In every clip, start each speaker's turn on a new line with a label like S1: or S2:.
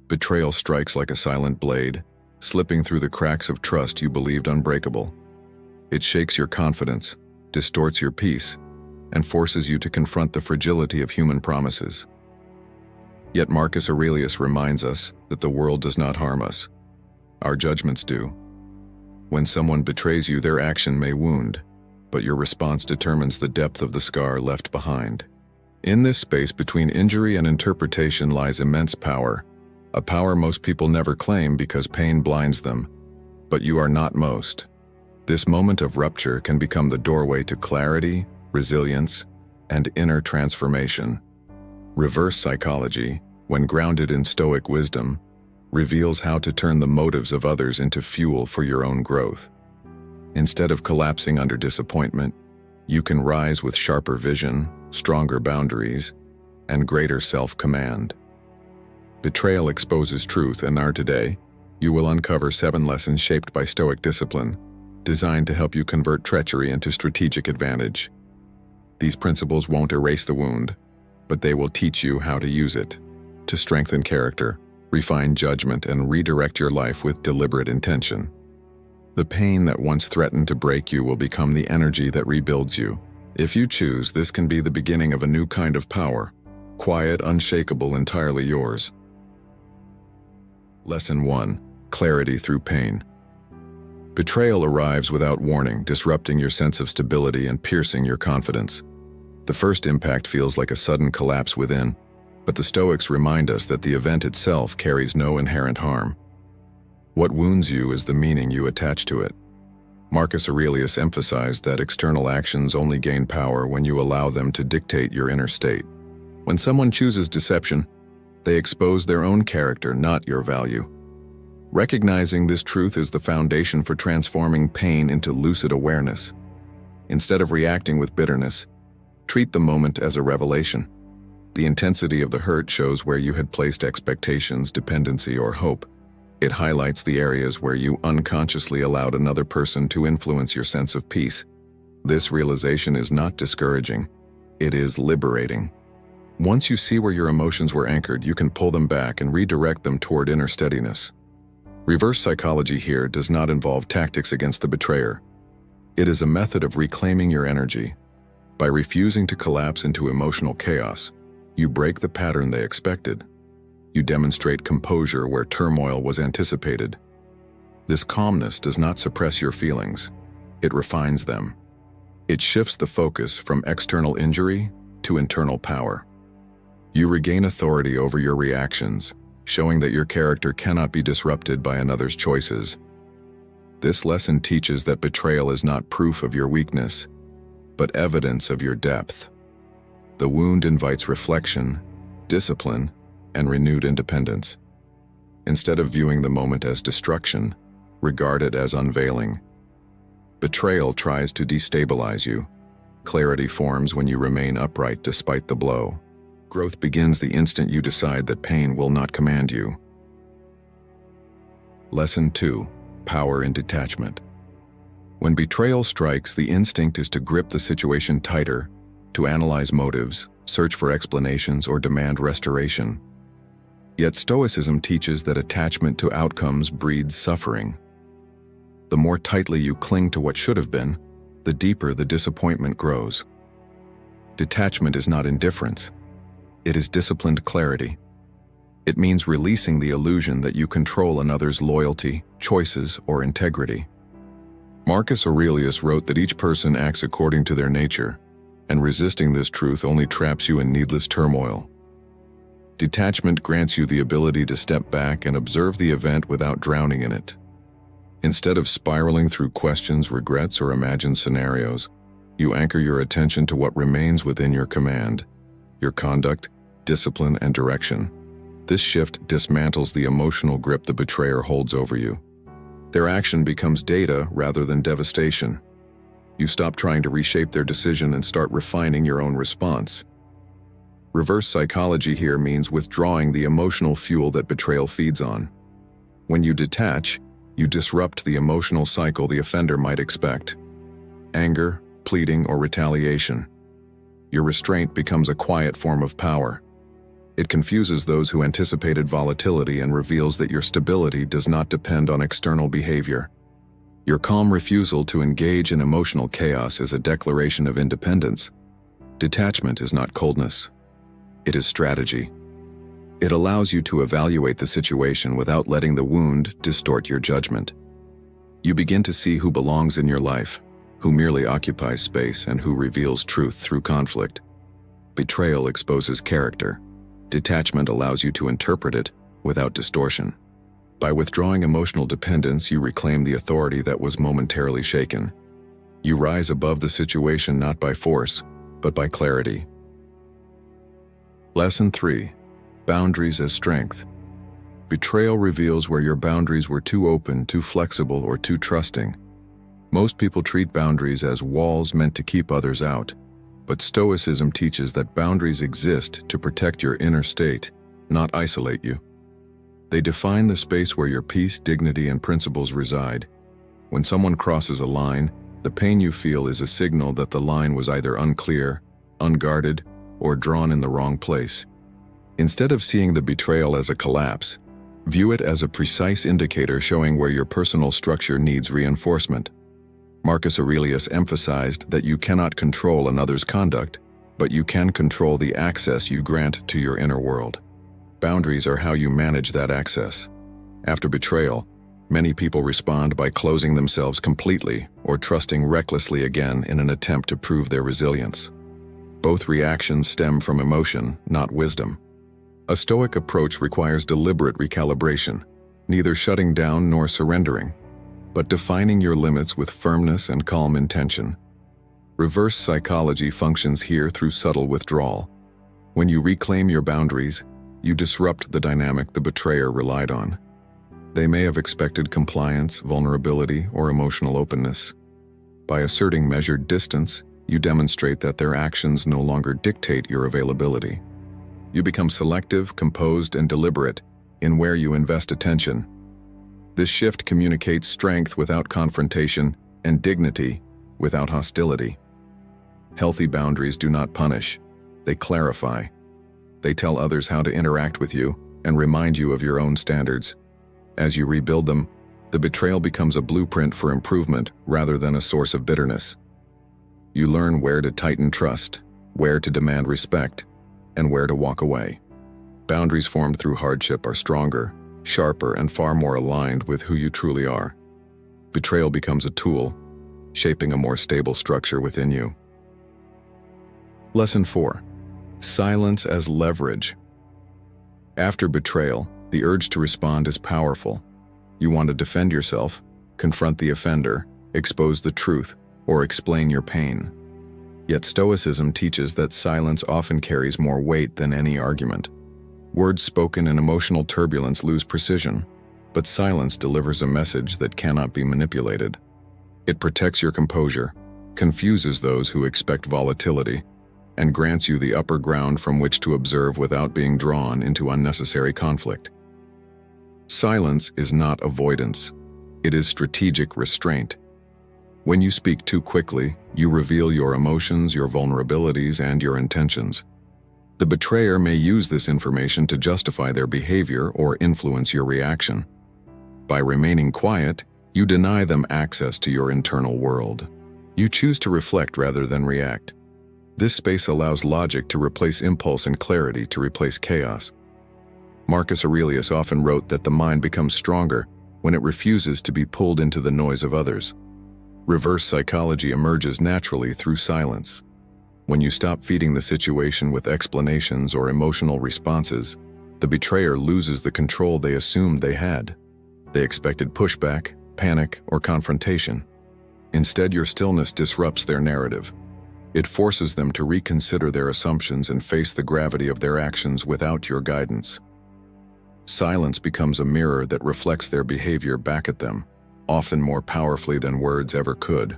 S1: Betrayal strikes like a silent blade, slipping through the cracks of trust you believed unbreakable. It shakes your confidence, distorts your peace, and forces you to confront the fragility of human promises. Yet Marcus Aurelius reminds us that the world does not harm us. Our judgments do. When someone betrays you, their action may wound, but your response determines the depth of the scar left behind. In this space between injury and interpretation lies immense power, a power most people never claim because pain blinds them. But you are not most. This moment of rupture can become the doorway to clarity, resilience, and inner transformation. Reverse psychology, when grounded in Stoic wisdom, reveals how to turn the motives of others into fuel for your own growth. Instead of collapsing under disappointment, you can rise with sharper vision, stronger boundaries, and greater self-command. Betrayal exposes truth, and today, you will uncover 7 lessons shaped by Stoic discipline, designed to help you convert treachery into strategic advantage. These principles won't erase the wound, but they will teach you how to use it, to strengthen character, refine judgment, and redirect your life with deliberate intention. The pain that once threatened to break you will become the energy that rebuilds you. If you choose, this can be the beginning of a new kind of power, quiet, unshakable, entirely yours. Lesson 1. Clarity through pain. Betrayal arrives without warning, disrupting your sense of stability and piercing your confidence. The first impact feels like a sudden collapse within, but the Stoics remind us that the event itself carries no inherent harm. What wounds you is the meaning you attach to it. Marcus Aurelius emphasized that external actions only gain power when you allow them to dictate your inner state. When someone chooses deception, they expose their own character, not your value. Recognizing this truth is the foundation for transforming pain into lucid awareness. Instead of reacting with bitterness, treat the moment as a revelation. The intensity of the hurt shows where you had placed expectations, dependency, or hope. It highlights the areas where you unconsciously allowed another person to influence your sense of peace. This realization is not discouraging. It is liberating. Once you see where your emotions were anchored, you can pull them back and redirect them toward inner steadiness. Reverse psychology here does not involve tactics against the betrayer. It is a method of reclaiming your energy. By refusing to collapse into emotional chaos, you break the pattern they expected. You demonstrate composure where turmoil was anticipated. This calmness does not suppress your feelings. It refines them. It shifts the focus from external injury to internal power. You regain authority over your reactions, showing that your character cannot be disrupted by another's choices. This lesson teaches that betrayal is not proof of your weakness, but evidence of your depth. The wound invites reflection, discipline, and renewed independence. Instead of viewing the moment as destruction, regard it as unveiling. Betrayal tries to destabilize you. Clarity forms when you remain upright despite the blow. Growth begins the instant you decide that pain will not command you. Lesson 2. Power in detachment. When betrayal strikes, the instinct is to grip the situation tighter, to analyze motives, search for explanations, or demand restoration. Yet Stoicism teaches that attachment to outcomes breeds suffering. The more tightly you cling to what should have been, the deeper the disappointment grows. Detachment is not indifference. It is disciplined clarity. It means releasing the illusion that you control another's loyalty, choices, or integrity. Marcus Aurelius wrote that each person acts according to their nature, and resisting this truth only traps you in needless turmoil. Detachment grants you the ability to step back and observe the event without drowning in it. Instead of spiraling through questions, regrets, or imagined scenarios, you anchor your attention to what remains within your command, your conduct, discipline, and direction. This shift dismantles the emotional grip the betrayer holds over you. Their action becomes data rather than devastation. You stop trying to reshape their decision and start refining your own response. Reverse psychology here means withdrawing the emotional fuel that betrayal feeds on. When you detach, you disrupt the emotional cycle the offender might expect: anger, pleading, or retaliation. Your restraint becomes a quiet form of power. It confuses those who anticipated volatility and reveals that your stability does not depend on external behavior. Your calm refusal to engage in emotional chaos is a declaration of independence. Detachment is not coldness. It is strategy. It allows you to evaluate the situation without letting the wound distort your judgment. You begin to see who belongs in your life, who merely occupies space, and who reveals truth through conflict. Betrayal exposes character. Detachment allows you to interpret it without distortion. By withdrawing emotional dependence, you reclaim the authority that was momentarily shaken. You rise above the situation not by force, but by clarity. Lesson 3. Boundaries as strength. Betrayal reveals where your boundaries were too open, too flexible, or too trusting. Most people treat boundaries as walls meant to keep others out, but Stoicism teaches that boundaries exist to protect your inner state, not isolate you. They define the space where your peace, dignity, and principles reside. When someone crosses a line, the pain you feel is a signal that the line was either unclear, unguarded, or drawn in the wrong place. Instead of seeing the betrayal as a collapse, view it as a precise indicator showing where your personal structure needs reinforcement. Marcus Aurelius emphasized that you cannot control another's conduct, but you can control the access you grant to your inner world. Boundaries are how you manage that access. After betrayal, many people respond by closing themselves completely or trusting recklessly again in an attempt to prove their resilience. Both reactions stem from emotion, not wisdom. A Stoic approach requires deliberate recalibration, neither shutting down nor surrendering, but defining your limits with firmness and calm intention. Reverse psychology functions here through subtle withdrawal. When you reclaim your boundaries, you disrupt the dynamic the betrayer relied on. They may have expected compliance, vulnerability, or emotional openness. By asserting measured distance, you demonstrate that their actions no longer dictate your availability. You become selective, composed, and deliberate in where you invest attention. This shift communicates strength without confrontation and dignity without hostility. Healthy boundaries do not punish, they clarify. They tell others how to interact with you and remind you of your own standards. As you rebuild them, the betrayal becomes a blueprint for improvement rather than a source of bitterness. You learn where to tighten trust, where to demand respect, and where to walk away. Boundaries formed through hardship are stronger, sharper, and far more aligned with who you truly are. Betrayal becomes a tool, shaping a more stable structure within you. Lesson 4. Silence as leverage. After betrayal, the urge to respond is powerful. You want to defend yourself, confront the offender, expose the truth, or explain your pain. Yet Stoicism teaches that silence often carries more weight than any argument. Words spoken in emotional turbulence lose precision, but silence delivers a message that cannot be manipulated. It protects your composure, confuses those who expect volatility, and grants you the upper ground from which to observe without being drawn into unnecessary conflict. Silence is not avoidance. It is strategic restraint. When you speak too quickly, you reveal your emotions, your vulnerabilities, and your intentions. The betrayer may use this information to justify their behavior or influence your reaction. By remaining quiet, you deny them access to your internal world. You choose to reflect rather than react. This space allows logic to replace impulse and clarity to replace chaos. Marcus Aurelius often wrote that the mind becomes stronger when it refuses to be pulled into the noise of others. Reverse psychology emerges naturally through silence. When you stop feeding the situation with explanations or emotional responses, the betrayer loses the control they assumed they had. They expected pushback, panic, or confrontation. Instead, your stillness disrupts their narrative. It forces them to reconsider their assumptions and face the gravity of their actions without your guidance. Silence becomes a mirror that reflects their behavior back at them, often more powerfully than words ever could.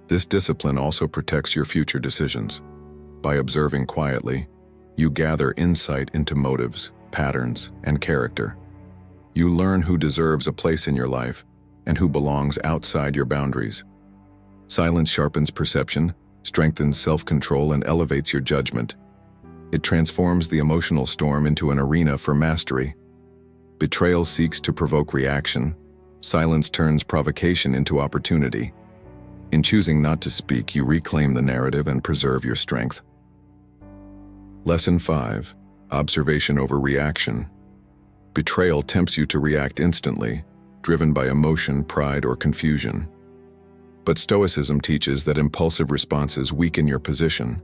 S1: This discipline also protects your future decisions. By observing quietly, you gather insight into motives, patterns, and character. You learn who deserves a place in your life and who belongs outside your boundaries. Silence sharpens perception, strengthens self-control, and elevates your judgment. It transforms the emotional storm into an arena for mastery. Betrayal seeks to provoke reaction. Silence turns provocation into opportunity. In choosing not to speak, you reclaim the narrative and preserve your strength. Lesson 5. Observation over reaction. Betrayal tempts you to react instantly, driven by emotion, pride, or confusion. But Stoicism teaches that impulsive responses weaken your position.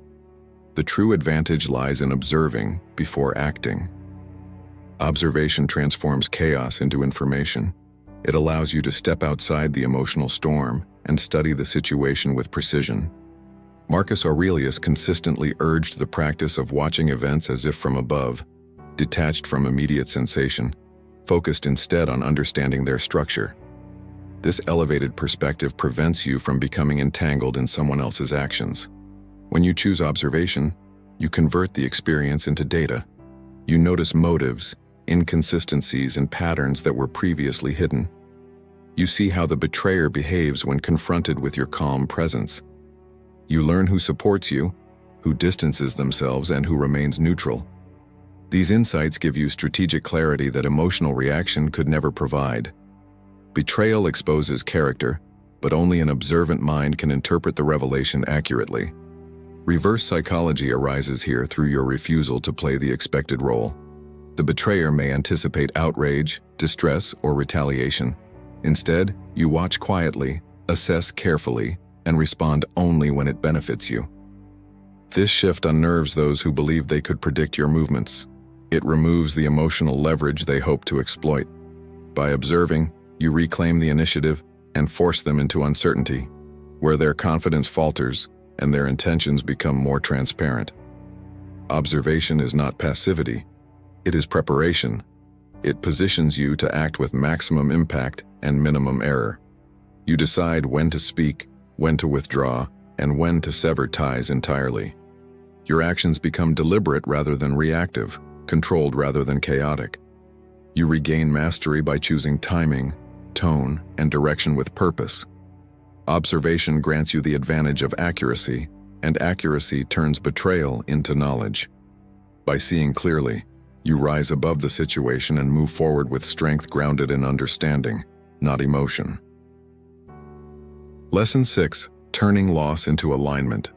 S1: The true advantage lies in observing before acting. Observation transforms chaos into information. It allows you to step outside the emotional storm and study the situation with precision. Marcus Aurelius consistently urged the practice of watching events as if from above, detached from immediate sensation, focused instead on understanding their structure. This elevated perspective prevents you from becoming entangled in someone else's actions. When you choose observation, you convert the experience into data. You notice motives, inconsistencies, and patterns that were previously hidden. You see how the betrayer behaves when confronted with your calm presence. You learn who supports you, who distances themselves, and who remains neutral. These insights give you strategic clarity that emotional reaction could never provide. Betrayal exposes character, but only an observant mind can interpret the revelation accurately. Reverse psychology arises here through your refusal to play the expected role. The betrayer may anticipate outrage, distress, or retaliation. Instead, you watch quietly, assess carefully, and respond only when it benefits you. This shift unnerves those who believe they could predict your movements. It removes the emotional leverage they hope to exploit. By observing, you reclaim the initiative and force them into uncertainty, where their confidence falters and their intentions become more transparent. Observation is not passivity, it is preparation. It positions you to act with maximum impact and minimum error. You decide when to speak, when to withdraw, and when to sever ties entirely. Your actions become deliberate rather than reactive, controlled rather than chaotic. You regain mastery by choosing timing, tone, and direction with purpose. Observation grants you the advantage of accuracy, and accuracy turns betrayal into knowledge. By seeing clearly, you rise above the situation and move forward with strength grounded in understanding, not emotion. Lesson 6. Turning loss into alignment.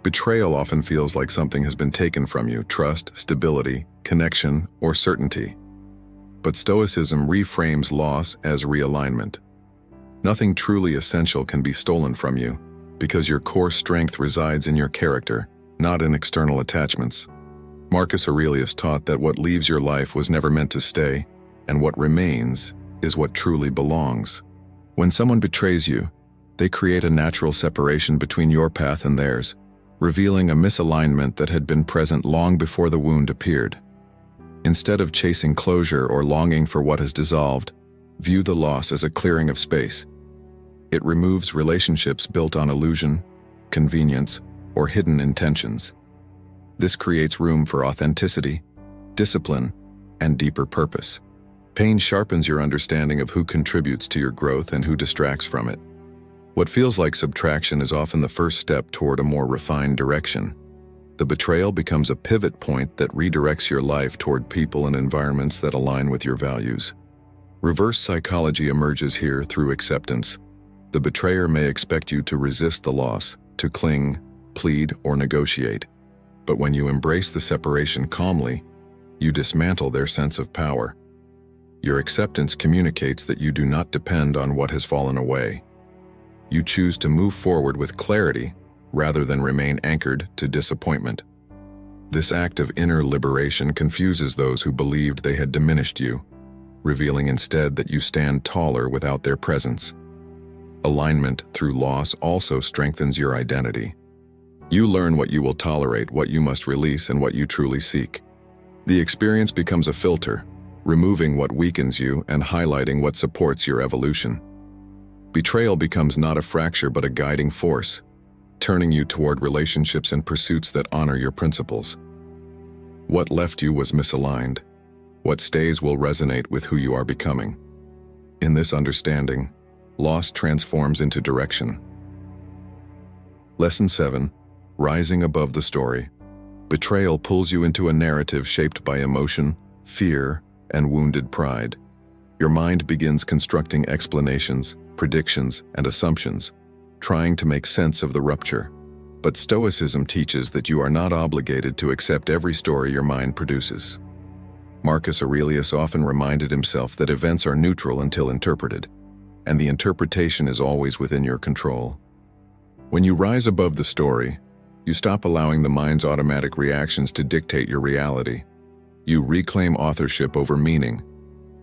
S1: Betrayal often feels like something has been taken from you: trust, stability, connection, or certainty. But Stoicism reframes loss as realignment. Nothing truly essential can be stolen from you, because your core strength resides in your character, not in external attachments. Marcus Aurelius taught that what leaves your life was never meant to stay, and what remains is what truly belongs. When someone betrays you, they create a natural separation between your path and theirs, revealing a misalignment that had been present long before the wound appeared. Instead of chasing closure or longing for what has dissolved, view the loss as a clearing of space. It removes relationships built on illusion, convenience, or hidden intentions. This creates room for authenticity, discipline, and deeper purpose. Pain sharpens your understanding of who contributes to your growth and who distracts from it. What feels like subtraction is often the first step toward a more refined direction. The betrayal becomes a pivot point that redirects your life toward people and environments that align with your values. Reverse psychology emerges here through acceptance. The betrayer may expect you to resist the loss, to cling, plead, or negotiate. But when you embrace the separation calmly, you dismantle their sense of power. Your acceptance communicates that you do not depend on what has fallen away. You choose to move forward with clarity rather than remain anchored to disappointment. This act of inner liberation confuses those who believed they had diminished you, revealing instead that you stand taller without their presence. Alignment through loss also strengthens your identity. You learn what you will tolerate, what you must release, and what you truly seek. The experience becomes a filter, removing what weakens you and highlighting what supports your evolution. Betrayal becomes not a fracture but a guiding force, turning you toward relationships and pursuits that honor your principles. What left you was misaligned. What stays will resonate with who you are becoming. In this understanding, loss transforms into direction. Lesson 7. Rising above the story. Betrayal pulls you into a narrative shaped by emotion, fear, and wounded pride. Your mind begins constructing explanations, predictions, and assumptions, trying to make sense of the rupture. But Stoicism teaches that you are not obligated to accept every story your mind produces. Marcus Aurelius often reminded himself that events are neutral until interpreted, and the interpretation is always within your control. When you rise above the story, you stop allowing the mind's automatic reactions to dictate your reality. You reclaim authorship over meaning.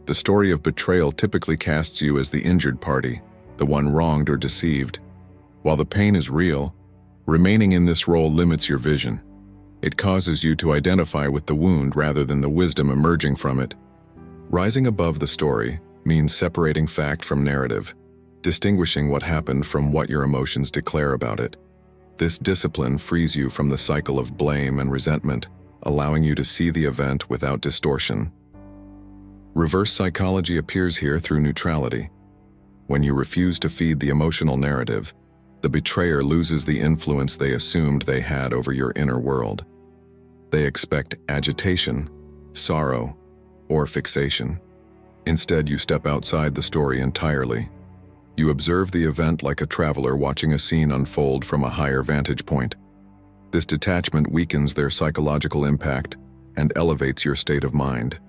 S1: The story of betrayal typically casts you as the injured party, the one wronged or deceived. While the pain is real, remaining in this role limits your vision. It causes you to identify with the wound rather than the wisdom emerging from it. Rising above the story means separating fact from narrative, distinguishing what happened from what your emotions declare about it. This discipline frees you from the cycle of blame and resentment, allowing you to see the event without distortion. Reverse psychology appears here through neutrality. When you refuse to feed the emotional narrative, the betrayer loses the influence they assumed they had over your inner world. They expect agitation, sorrow, or fixation. Instead, you step outside the story entirely. You observe the event like a traveler watching a scene unfold from a higher vantage point. This detachment weakens their psychological impact and elevates your state of mind.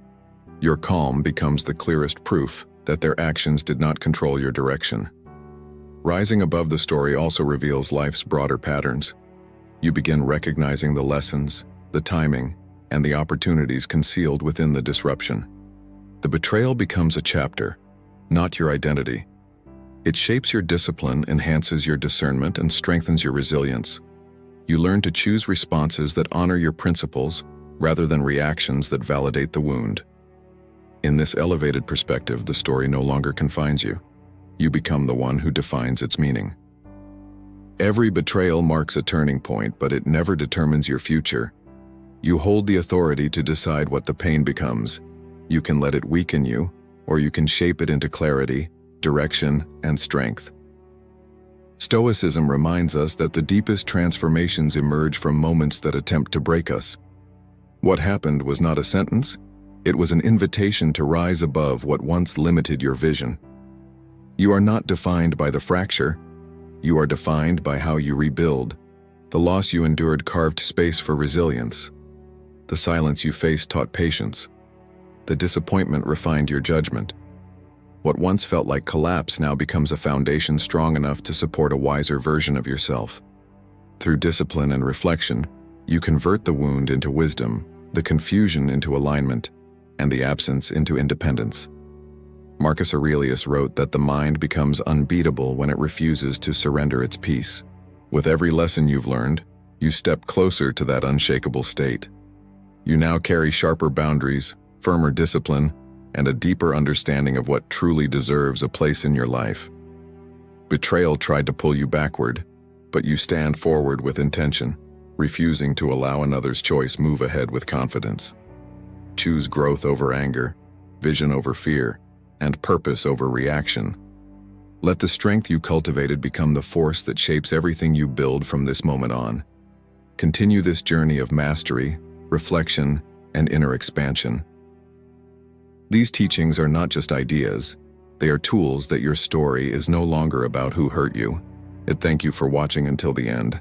S1: Your calm becomes the clearest proof that their actions did not control your direction. Rising above the story also reveals life's broader patterns. You begin recognizing the lessons, the timing, and the opportunities concealed within the disruption. The betrayal becomes a chapter, not your identity. It shapes your discipline, enhances your discernment, and strengthens your resilience. You learn to choose responses that honor your principles rather than reactions that validate the wound. In this elevated perspective, the story no longer confines you. You become the one who defines its meaning. Every betrayal marks a turning point, but it never determines your future. You hold the authority to decide what the pain becomes. You can let it weaken you, or you can shape it into clarity, direction, and strength. Stoicism reminds us that the deepest transformations emerge from moments that attempt to break us. What happened was not a sentence, it was an invitation to rise above what once limited your vision. You are not defined by the fracture, you are defined by how you rebuild. The loss you endured carved space for resilience. The silence you faced taught patience. The disappointment refined your judgment. What once felt like collapse now becomes a foundation strong enough to support a wiser version of yourself. Through discipline and reflection, you convert the wound into wisdom, the confusion into alignment, and the absence into independence. Marcus Aurelius wrote that the mind becomes unbeatable when it refuses to surrender its peace. With every lesson you've learned, you step closer to that unshakable state. You now carry sharper boundaries, firmer discipline, and a deeper understanding of what truly deserves a place in your life. Betrayal tried to pull you backward, but you stand forward with intention, refusing to allow another's choice move ahead with confidence. Choose growth over anger, vision over fear, and purpose over reaction. Let the strength you cultivated become the force that shapes everything you build from this moment on. Continue this journey of mastery, reflection, and inner expansion. These teachings are not just ideas, they are tools that your story is no longer about who hurt you. Thank you for watching until the end.